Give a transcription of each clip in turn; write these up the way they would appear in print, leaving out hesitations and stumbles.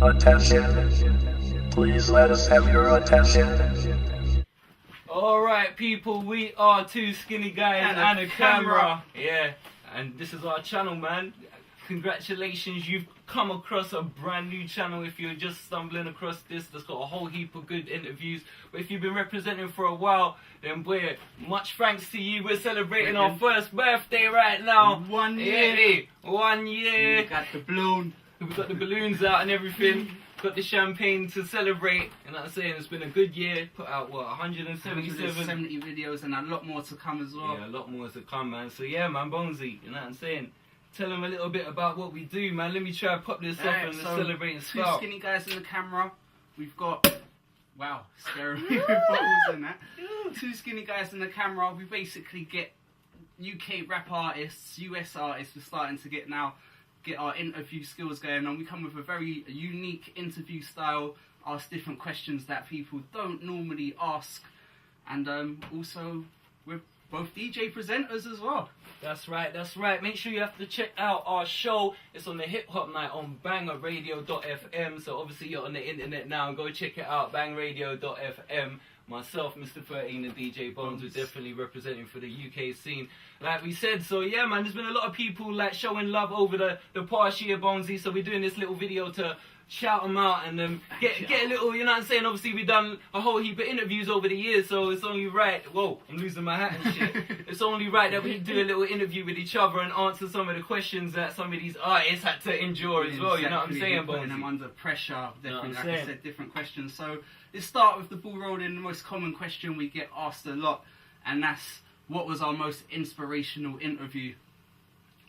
Attention. Please let us have your attention. Alright people, we are two skinny guys and a camera. Yeah, and this is our channel, man. Congratulations, you've come across a brand new channel. If you're just stumbling across this, that's got a whole heap of good interviews. But if you've been representing for a while, then boy, much thanks to you. We're celebrating our first birthday right now. 1 year. Yeah, 1 year. We got the balloon. We've got the balloons out and everything. Got the champagne to celebrate. And I'm saying it's been a good year. Put out what, 177 videos and a lot more to come as well. Yeah, a lot more to come, man. So yeah, man, Bonesy, you know what I'm saying? Tell them a little bit about what we do, man. Let me try and pop this off and celebrate and start. Two skinny guys in the camera. We've got, wow, scaring me with bottles and that. Two skinny guys in the camera. We basically get UK rap artists, US artists. We're starting to get our interview skills going on. We come with a very unique interview style. Ask different questions that people don't normally ask, and also we're both DJ presenters as well. That's right, that's right. Make sure you have to check out our show. It's on the Hip Hop Night on bangerradio.fm. So obviously you're on the internet now. Go check it out, bangerradio.fm. Myself, Mr. 13 and DJ Bones, we're definitely representing for the UK scene, like we said. So yeah, man, there's been a lot of people like showing love over the past year, Bonesy. So we're doing this little video to shout them out and get a little, you know what I'm saying? Obviously we've done a whole heap of interviews over the years, so it's only right. Whoa, I'm losing my hat and shit. It's only right that we do a little interview with each other and answer some of the questions that some of these artists had to endure as well. You know what I'm saying, putting them Bonesy? under pressure. Definitely, like I said, different questions. So let's start with the ball rolling. The most common question we get asked a lot, and that's, what was our most inspirational interview?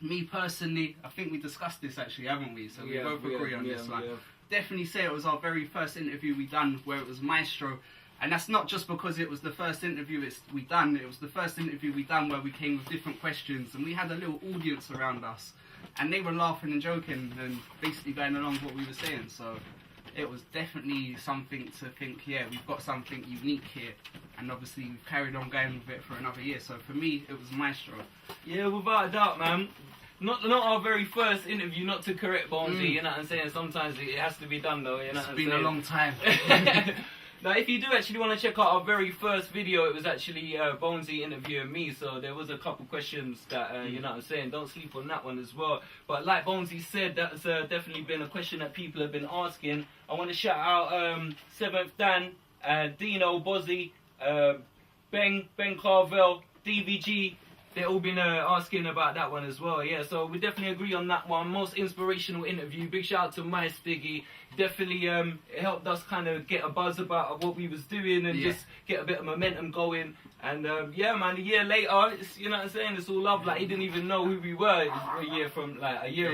Me personally, I think we discussed this actually, haven't we? So we both agree on this one. Definitely say it was our very first interview we done, where it was Maestro. And that's not just because it was the first interview we done, it was the first interview we done where we came with different questions, and we had a little audience around us, and they were laughing and joking and basically going along with what we were saying. So it was definitely something to think, yeah, we've got something unique here, and obviously we've carried on going with it for another year. So for me, it was Maestro. Yeah, without a doubt, man. Not our very first interview, not to correct Bonesy, you know what I'm saying? Sometimes it has to be done though, you know what I'm saying? It's been a long time. Now, if you do actually want to check out our very first video, it was actually Bonesy interviewing me, so there was a couple questions that, you know what I'm saying, don't sleep on that one as well. But like Bonesy said, that's definitely been a question that people have been asking. I want to shout out 7th Dan, Dino, Bozzy, Ben Carvel, DVG. They've all been asking about that one as well, yeah, so we definitely agree on that one. Most inspirational interview, big shout out to my Stiggy. Definitely it helped us kind of get a buzz about what we was doing and just get a bit of momentum going. And yeah, man, a year later, it's, you know what I'm saying, it's all love. Like, he didn't even know who we were a year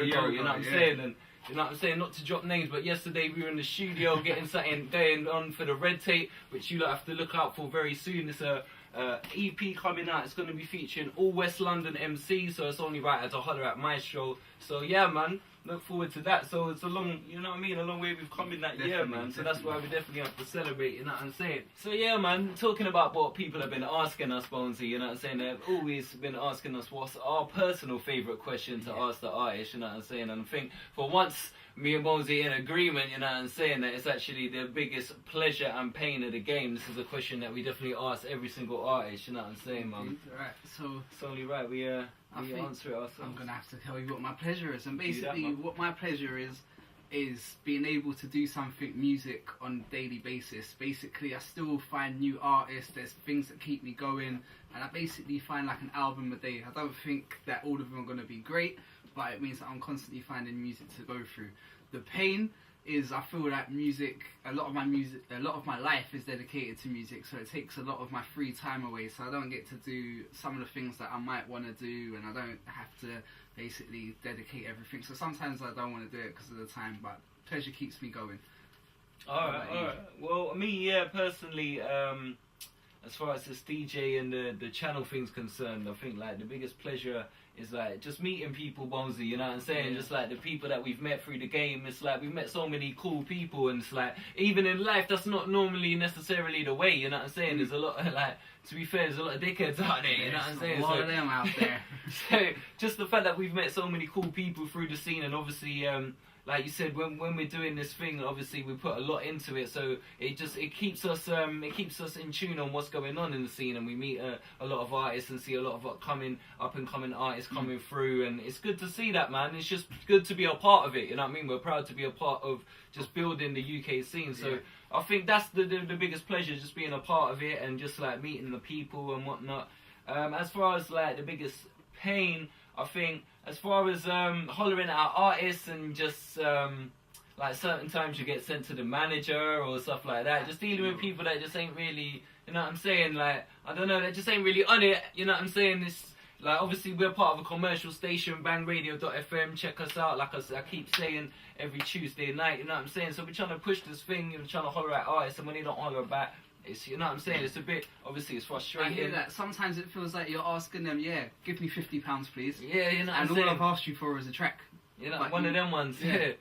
ago, you know what I'm saying? And you know what I'm saying, not to drop names, but yesterday we were in the studio getting something going on for the Red Tape, which you have to look out for very soon. It's a EP coming out. It's going to be featuring all West London MCs, so it's only right to holler at Maestro. So yeah, man, look forward to that. So it's a long, you know what I mean, a long way we've come in that year, man. So that's why we definitely have to celebrate, you know what I'm saying. So yeah, man, talking about what people have been asking us, Bonesy, you know what I'm saying, they've always been asking us what's our personal favourite question to ask the artist, you know what I'm saying. And I think for once, me and Bonesy in agreement, you know what I'm saying, that it's actually the biggest pleasure and pain of the game. This is a question that we definitely ask every single artist, you know what I'm saying, man. Right, so it's only right we answer it ourselves. I'm gonna have to tell you what my pleasure is, and basically what my pleasure is being able to do something music on a daily basis. Basically, I still find new artists, there's things that keep me going, and I basically find like an album a day. I don't think that all of them are going to be great, but it means that I'm constantly finding music to go through. The pain is, I feel that music, a lot of my life is dedicated to music, so it takes a lot of my free time away, so I don't get to do some of the things that I might want to do, and I don't have to basically dedicate everything. So sometimes I don't want to do it because of the time, but pleasure keeps me going. Alright. Well, me, yeah, personally, as far as this DJ and the channel thing's concerned, I think like the biggest pleasure is like just meeting people, Bonesy, you know what I'm saying? Just like the people that we've met through the game. It's like we've met so many cool people, and it's like even in life that's not normally necessarily the way, you know what I'm saying? There's a lot of like, to be fair, there's a lot of dickheads out there, you know what I'm saying? A lot of them out there. So just the fact that we've met so many cool people through the scene, and obviously like you said, when we're doing this thing, obviously we put a lot into it, so it keeps us in tune on what's going on in the scene, and we meet a lot of artists and see a lot of up and coming artists coming through, and it's good to see that, man. It's just good to be a part of it, you know what I mean? We're proud to be a part of just building the UK scene, so I think that's the biggest pleasure, just being a part of it and just like meeting the people and whatnot. As far as like the biggest pain, I think as far as hollering at artists and just like certain times you get sent to the manager or stuff like that, just dealing with people that just ain't really, you know what I'm saying, like, I don't know, that just ain't really on it, you know what I'm saying. It's like, obviously we're part of a commercial station, bangradio.fm, check us out, like I keep saying every Tuesday night, you know what I'm saying. So we're trying to push this thing, we're trying to holler at artists, and when they don't holler back, it's, you know what I'm saying, it's a bit, obviously it's frustrating. I hear that. Sometimes it feels like you're asking them, give me £50 please. Yeah, you know what I'm saying. saying. And all I've asked you for is a track. You know, like one of them ones, yeah.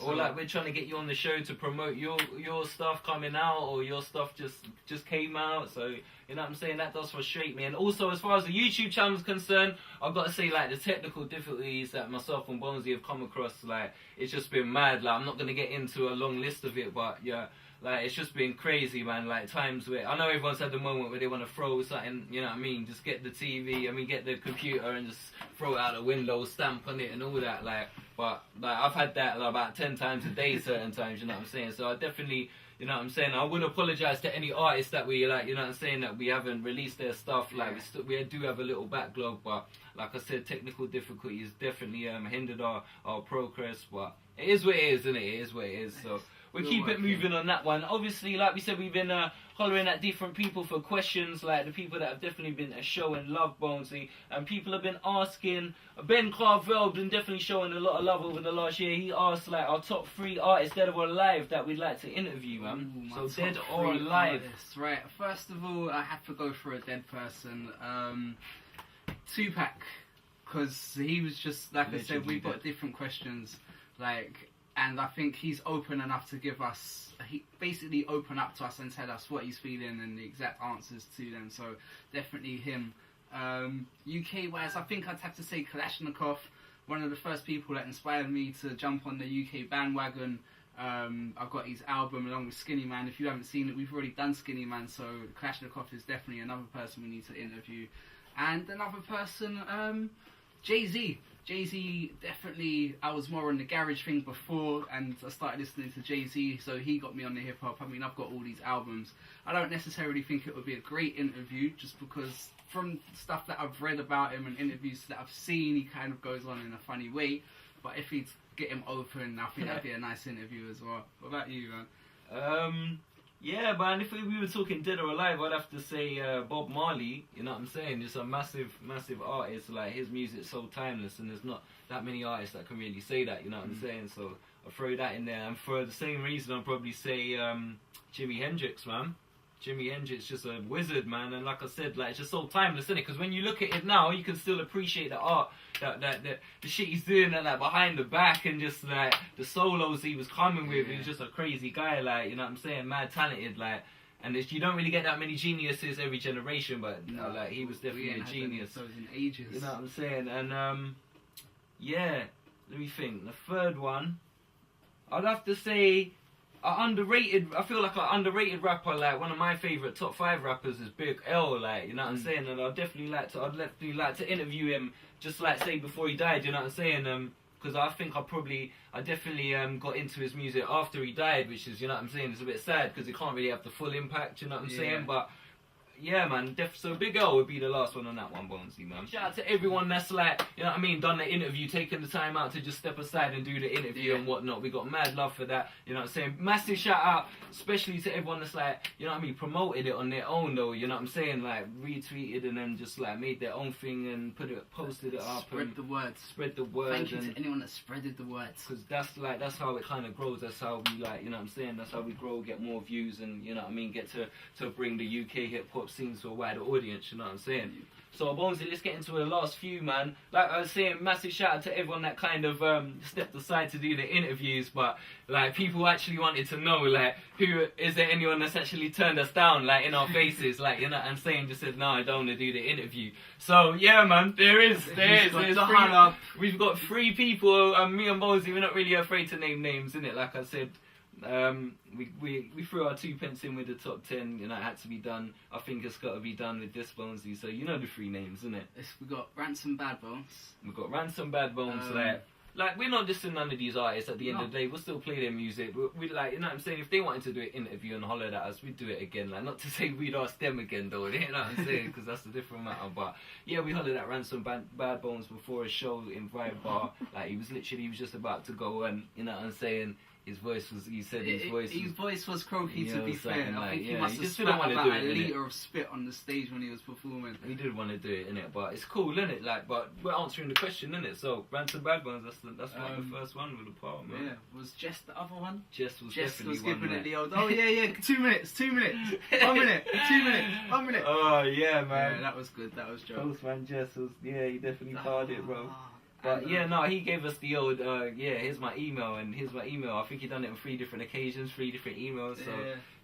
Or So, like we're trying to get you on the show to promote your stuff coming out, or your stuff just came out. So, you know what I'm saying, that does frustrate me. And also, as far as the YouTube channel is concerned, I've got to say, like, the technical difficulties that myself and Bonesy have come across, like, it's just been mad. Like, I'm not going to get into a long list of it, but yeah, like, it's just been crazy, man. Like, times where I know everyone's had the moment where they want to throw something, you know what I mean, just get the TV, get the computer and just throw it out the window, stamp on it and all that, like, but like, I've had that like, about 10 times a day certain times, you know what I'm saying. So I definitely, you know what I'm saying, I would apologise to any artists that we, like, you know what I'm saying, that we haven't released their stuff. Like, we do have a little backlog, but like I said, technical difficulties definitely hindered our progress, but it is what it is, isn't it? It is what it is, so we'll keep it moving on that one. Obviously, like we said, we've been hollering at different people for questions, like the people that have definitely been showing love, Bonesy, and people have been asking. Ben Carvel been definitely showing a lot of love over the last year. He asked like our top 3 artists, dead or alive, that we'd like to interview, man. Ooh, so dead or alive. Artists. Right, first of all, I have to go for a dead person. Tupac, because he was just, like I said, we've got different questions, like, and I think he's open enough to give us, he basically open up to us and tell us what he's feeling and the exact answers to them, so definitely him. UK wise, I think I'd have to say Kalashnikov, one of the first people that inspired me to jump on the UK bandwagon. I've got his album along with Skinny Man. If you haven't seen it, we've already done Skinny Man, so Kalashnikov is definitely another person we need to interview. And another person, Jay-Z. Jay-Z, definitely, I was more on the garage thing before, and I started listening to Jay-Z, so he got me on the hip-hop. I mean, I've got all these albums. I don't necessarily think it would be a great interview, just because from stuff that I've read about him and interviews that I've seen, he kind of goes on in a funny way. But if he'd get him open, I think that'd be a nice interview as well. What about you, man? Yeah, man, if we were talking dead or alive, I'd have to say Bob Marley, you know what I'm saying? Just a massive, massive artist. Like, his music's so timeless, and there's not that many artists that can really say that, you know what I'm saying? So I'll throw that in there. And for the same reason, I'll probably say Jimi Hendrix, man. Jimi Hendrix just a wizard, man, and like I said, like, it's just so timeless, isn't it? Because when you look at it now, you can still appreciate the art, the shit he's doing, and like behind the back, and just like the solos he was coming with. He was just a crazy guy, like, you know what I'm saying, mad talented, like. And you don't really get that many geniuses every generation, but you know, like, he was definitely a genius. So in ages. You know what I'm saying? And yeah, let me think. The third one, I'd have to say. I feel like an underrated rapper, like one of my favourite top 5 rappers is Big L, like, you know what I'm saying, and I'd definitely like to interview him, just like say before he died, you know what I'm saying, because I think I definitely got into his music after he died, which is, you know what I'm saying, it's a bit sad because it can't really have the full impact, you know what I'm saying, but yeah, man, so Big L would be the last one on that one, Bonesy, man. Shout out to everyone that's like, you know what I mean, done the interview, taking the time out to just step aside and do the interview and whatnot. We got mad love for that, you know what I'm saying. Massive shout out, especially to everyone that's like, you know what I mean, promoted it on their own though, you know what I'm saying, like retweeted and then just like made their own thing and posted it up. Spread the word. Spread the word. Thank you to anyone that spreaded the words. Because that's how it kind of grows. That's how we, like, you know what I'm saying, that's how we grow, get more views, and you know what I mean, get to bring the UK hip hop drop scenes to a wider audience, you know what I'm saying? So Bonesy, let's get into the last few, man. Like I was saying, massive shout out to everyone that kind of stepped aside to do the interviews, but like people actually wanted to know, like, who is there anyone that's actually turned us down, like in our faces, like, you know what I'm saying, just said no, I don't want to do the interview. So yeah, man, there's we've got 3 people, me and Bonesy, we're not really afraid to name names, innit? Like I said. We threw our 2 pence in with the top 10, you know, it had to be done. I think it's got to be done with this Bonesy, so you know the 3 names, innit? We got Ransom Bad Bones. We've got Ransom Bad Bones, like we're not dissing none of these artists at the end of the day, we'll still play their music, we like, you know what I'm saying, if they wanted to do an interview and holler at us, we'd do it again, like, not to say we'd ask them again though, you know what I'm saying, because that's a different matter, but yeah, we hollered at Ransom Bad Bones before a show in Vibe Bar, like, he was just about to go, and, you know what I'm saying, his voice was croaky, to be fair. Like, I think he must have spat about a litre of spit on the stage when he was performing. He did want to do it, innit? But it's cool, innit? Like, but we're answering the question, innit? So, Ransom Bad Bones, that's like the first one with the part, man. Yeah, was Jess the other one? Jess was giving it the old, oh yeah, 2 minutes, 1 minute, 2 minutes, 1 minute. Oh, yeah, man. Yeah, that was good, that was Joe. Postman Jess was, yeah, he definitely called it, bro. But yeah, no, he gave us the old, here's my email, and here's my email. I think he done it on 3 different occasions, 3 different emails, so,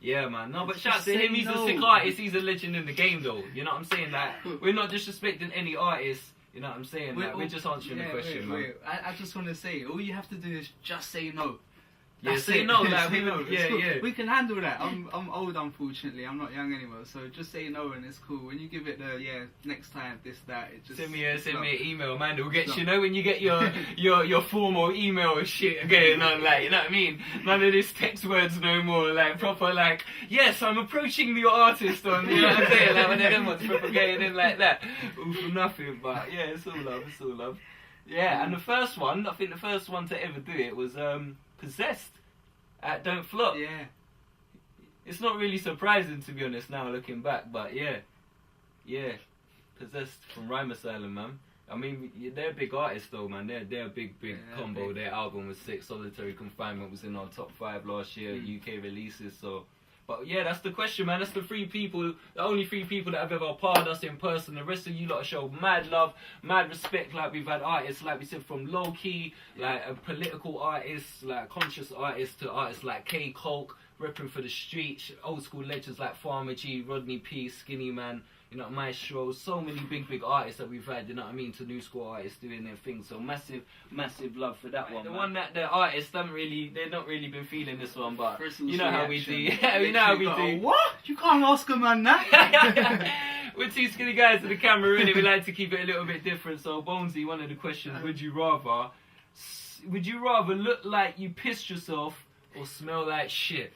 yeah, man. No, but shout out to him, he's a sick artist, he's a legend in the game, though. You know what I'm saying? Like, we're not disrespecting any artist, you know what I'm saying? Like, we're just answering the question, man. I just want to say, all you have to do is just say no. Yeah, say no, like, we can handle that. I'm old, unfortunately. I'm not young anymore, so just say no and it's cool. When you give it the next time, this, that, it just send me an email, man. It'll get you know when you get your formal email shit going on, like, you know what I mean? None of this text words no more, like proper, like, yes, I'm approaching the artist on, you know what I'm saying? Like when they don't want to propagate in like that, all for nothing. But yeah, it's all love. Yeah, and the first one, I think the first one to ever do it was Possessed at Don't Flop. Yeah. It's not really surprising, to be honest, now looking back, but yeah. Possessed from Rhyme Asylum, man. I mean, they're big artists though, man. They're a big combo. Their album was sick. Solitary Confinement was in our top 5 last year, UK releases, so. But yeah, that's the question, man. That's the 3 people, the only 3 people that have ever pardoned us in person. The rest of you lot show mad love, mad respect. Like, we've had artists, like we said, from low key, like a political artists, like conscious artists, to artists like K. Coke, repping for the streets, old school legends like Farmer G, Rodney P, Skinny Man, you know, Maestro, so many big artists that we've had, you know what I mean, to new school artists doing their thing. So massive love for that one. The one that the artists they've not really been feeling this one, but you know how we do. Yeah, you know how we do. What? You can't ask a man that. We're 2 skinny guys to the camera, really. We like to keep it a little bit different. So Bonesy, one of the questions: would you rather look like you pissed yourself or smell like shit?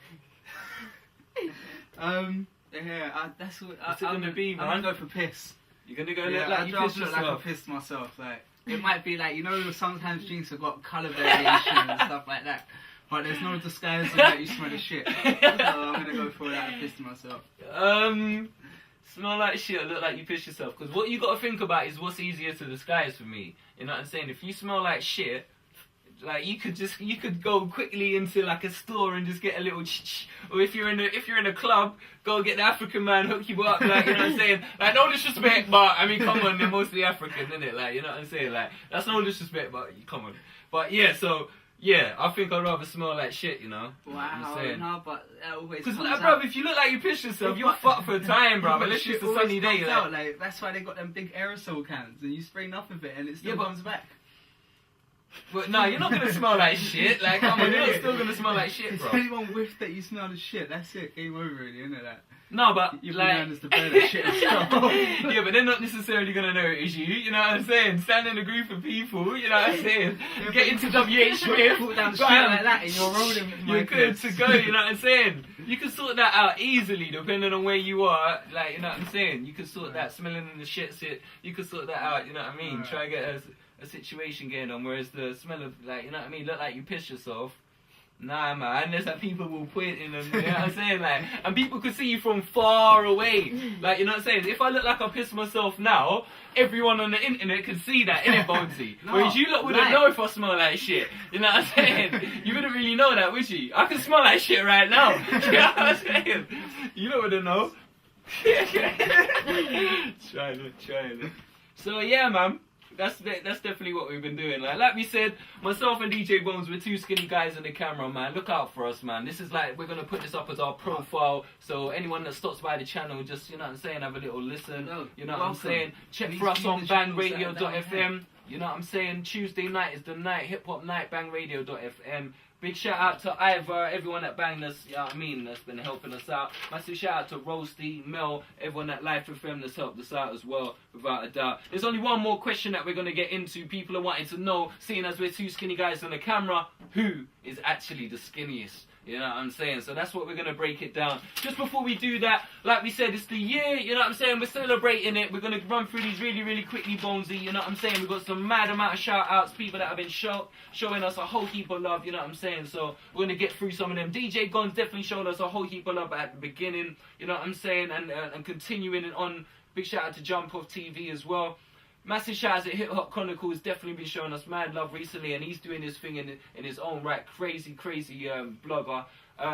Yeah, that's what What's it gonna be, man? I'm gonna go for piss. You're gonna go look like you pissed yourself? Like I pissed myself. Like, it might be like, you know, sometimes drinks have got colour variation and stuff like that, but there's no disguising that you smell the shit. So I'm gonna go for that and piss myself. Smell like shit or look like you pissed yourself? Because what you gotta think about is what's easier to disguise for me. You know what I'm saying? If you smell like shit, like you could go quickly into like a store and just get a little or if you're in a club, go get the African man, hook you up, like, you know what I'm saying? Like, no disrespect, but I mean, come on, they're mostly African, innit? Like, you know what I'm saying? Like, that's no disrespect, but come on. But yeah, so yeah, I think I'd rather smell like shit, you know? Wow, no, but that always because, like, bro, if you look like you pissed yourself, you're fucked for a time, bro. Unless it's a sunny day. Like, that's why they got them big aerosol cans, and you spray enough of it, and it still comes back. But no, you're not gonna smell like shit. Like, come on, you're still gonna smell like shit, bro. If anyone whiffed that you smell the shit, that's it. Game over, really, isn't it? That. No, but you've like, been known as the bear that shit and stuff. Yeah, but they're not necessarily gonna know it is you. You know what I'm saying? Stand in a group of people. You know what I'm saying? Get into WH Smith. Put down the street like that, and you're rolling. You're good to go. You know what I'm saying? You can sort that out easily, depending on where you are. Like, you know what I'm saying? You can sort that smelling in the shit. You can sort that out. You know what I mean? Try to get a situation going on, whereas the smell of, like, you know what I mean, look like you pissed yourself. Nah, man, unless like people will point in and, you know what I'm saying, like, and people could see you from far away, like, you know what I'm saying. If I look like I pissed myself now, everyone on the internet could see that, innit, Bonesy? Whereas you lot wouldn't know if I smell like shit. You know what I'm saying? You wouldn't really know that, would you? I can smell like shit right now. You know what I'm saying? You lot wouldn't know. Trying. So yeah, man. That's definitely what we've been doing. Like we said, myself and DJ Bones, we're two skinny guys in the camera, man. Look out for us, man. This is like, we're gonna put this up as our profile. So anyone that stops by the channel, just, you know what I'm saying, have a little listen. You know what I'm saying? Check for us on bangradio.fm. You know what I'm saying? Tuesday night is the night, hip hop night, bangradio.fm. Big shout out to Ivor, everyone that banged us, you know what I mean, that's been helping us out. Massive shout out to Roasty, Mel, everyone at Life FM that's helped us out as well, without a doubt. There's only one more question that we're going to get into. People are wanting to know, seeing as we're two skinny guys on the camera, who is actually the skinniest? You know what I'm saying? So that's what we're going to break it down. Just before we do that, like we said, it's the year, you know what I'm saying? We're celebrating it. We're going to run through these really, really quickly, Bonesy. You know what I'm saying? We've got some mad amount of shout-outs, people that have been showing us a whole heap of love, you know what I'm saying? So we're going to get through some of them. DJ Gon's definitely showed us a whole heap of love at the beginning, you know what I'm saying? And continuing it on. Big shout-out to Jump Off TV as well. Massive shout out to Hip Hop Chronicles, definitely been showing us mad love recently, and he's doing his thing in his own right. Crazy blogger.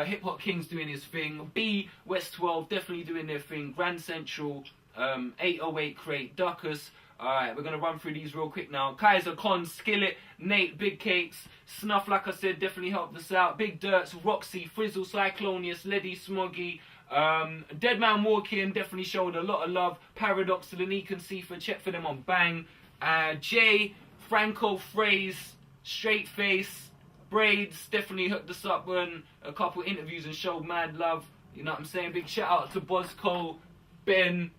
Hip Hop King's doing his thing. B, West 12, definitely doing their thing. Grand Central, 808 Crate, Duckers. Alright, we're going to run through these real quick now. Kaiser Con, Skillet, Nate, Big Cakes, Snuff, like I said, definitely helped us out. Big Dirts, Roxy, Frizzle, Cyclonius, Leddy, Smoggy. Dead Man Walking definitely showed a lot of love. Paradox, Lanique and Sifa, check for them on Bang. Jay, Franco, Phrase, Straight Face, Braids definitely hooked us up on a couple interviews and showed mad love. You know what I'm saying? Big shout out to Bosco, Ben,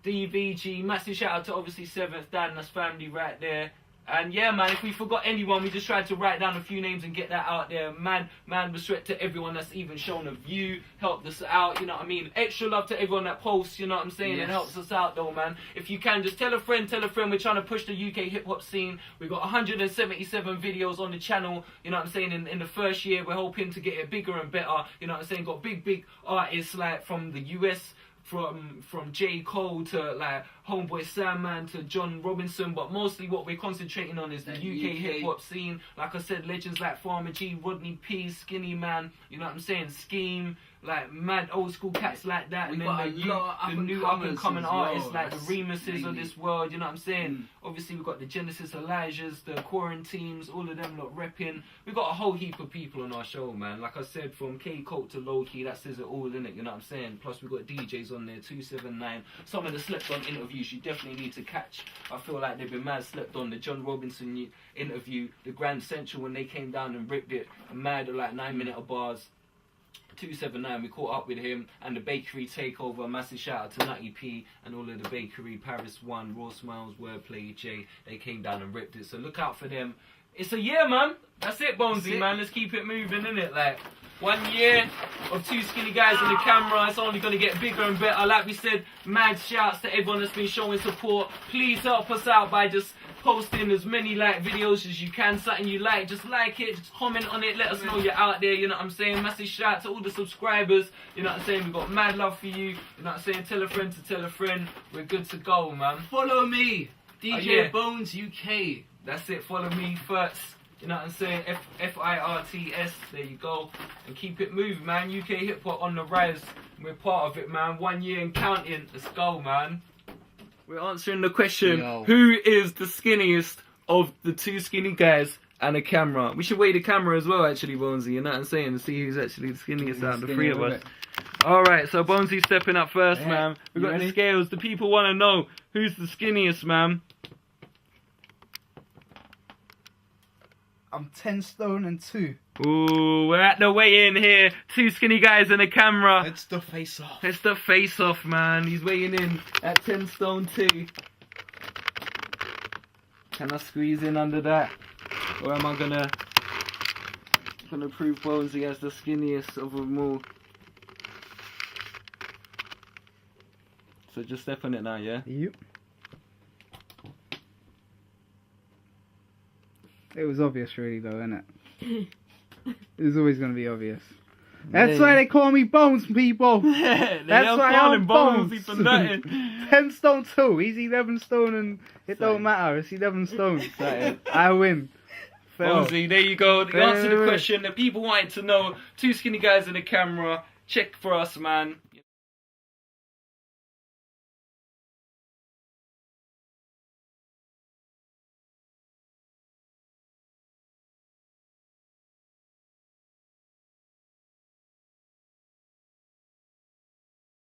DVG. Massive shout out to obviously 7th Dan, that's family right there. And yeah, man, if we forgot anyone, we just tried to write down a few names and get that out there. Man, respect to everyone that's even shown a view, helped us out, you know what I mean? Extra love to everyone that posts, you know what I'm saying? Yes. And helps us out though, man. If you can, just tell a friend. We're trying to push the UK hip-hop scene. We've got 177 videos on the channel, you know what I'm saying? In the first year, we're hoping to get it bigger and better, you know what I'm saying? Got big artists like from the US, from J. Cole to like Homeboy Sandman to John Robinson, but mostly what we're concentrating on is the UK hip-hop scene. Like I said, legends like Farmer G, Rodney P, Skinny Man, you know what I'm saying, Scheme, like mad old school cats like that, and then the new up-and-coming artists like the Remuses of this world, you know what I'm saying? Obviously we've got the Genesis Elijahs, the Quarantines, all of them lot repping. We've got a whole heap of people on our show, man. Like I said, from K-Colt to Low-Key, that says it all, innit, you know what I'm saying? Plus we've got DJs on there, 279. Some of the slept on interviews you definitely need to catch. I feel like they've been mad slept on. The John Robinson interview, the Grand Central when they came down and ripped it, mad like 9 minute of bars. 279, we caught up with him, and the bakery takeover. Massive shout out to Nutty P and all of the bakery, Paris One, Raw Smiles, Wordplay, J. They came down and ripped it, so look out for them. It's a year, man. That's it, Bonesy, man. Let's keep it moving, innit? Like 1 year of two skinny guys on the camera. It's only gonna get bigger and better. Like we said, mad shouts to everyone that's been showing support. Please help us out by just posting as many like videos as you can. Something you like, just like it, just comment on it, let us know you're out there, you know what I'm saying? Massive shout out to all the subscribers, you know what I'm saying? We've got mad love for you, you know what I'm saying? Tell a friend to tell a friend. We're good to go, man. Follow me, DJ Bones UK. That's it, follow me first. You know what I'm saying? FIRTS, there you go. And keep it moving, man. UK hip hop on the rise. We're part of it, man. 1 year and counting. Let's go, man. We're answering the question, who is the skinniest of the two skinny guys and a camera? We should weigh the camera as well, actually, Bonesy. You know what I'm saying? To see who's actually the skinniest out of the three of us. Alright, so Bonesy's stepping up first, man. We've got the scales. The people want to know who's the skinniest, man. I'm 10 stone and 2. Ooh, we're at the weigh-in here. Two skinny guys and a camera. It's the face-off. It's the face-off, man. He's weighing in at 10 stone 2. Can I squeeze in under that? Or am I gonna prove Bonesy as the skinniest of them all? So just step on it now, yeah? Yep. It was obvious, really, though, innit? It was always going to be obvious. That's why they call me Bones, people. That's why I'm Bones. For nothing. 10 stone 2. He's 11 stone, and it don't matter. It's 11 stone. I win. Bonesy, there you go. The answer to the question that people wanted to know. Two skinny guys in the camera. Check for us, man.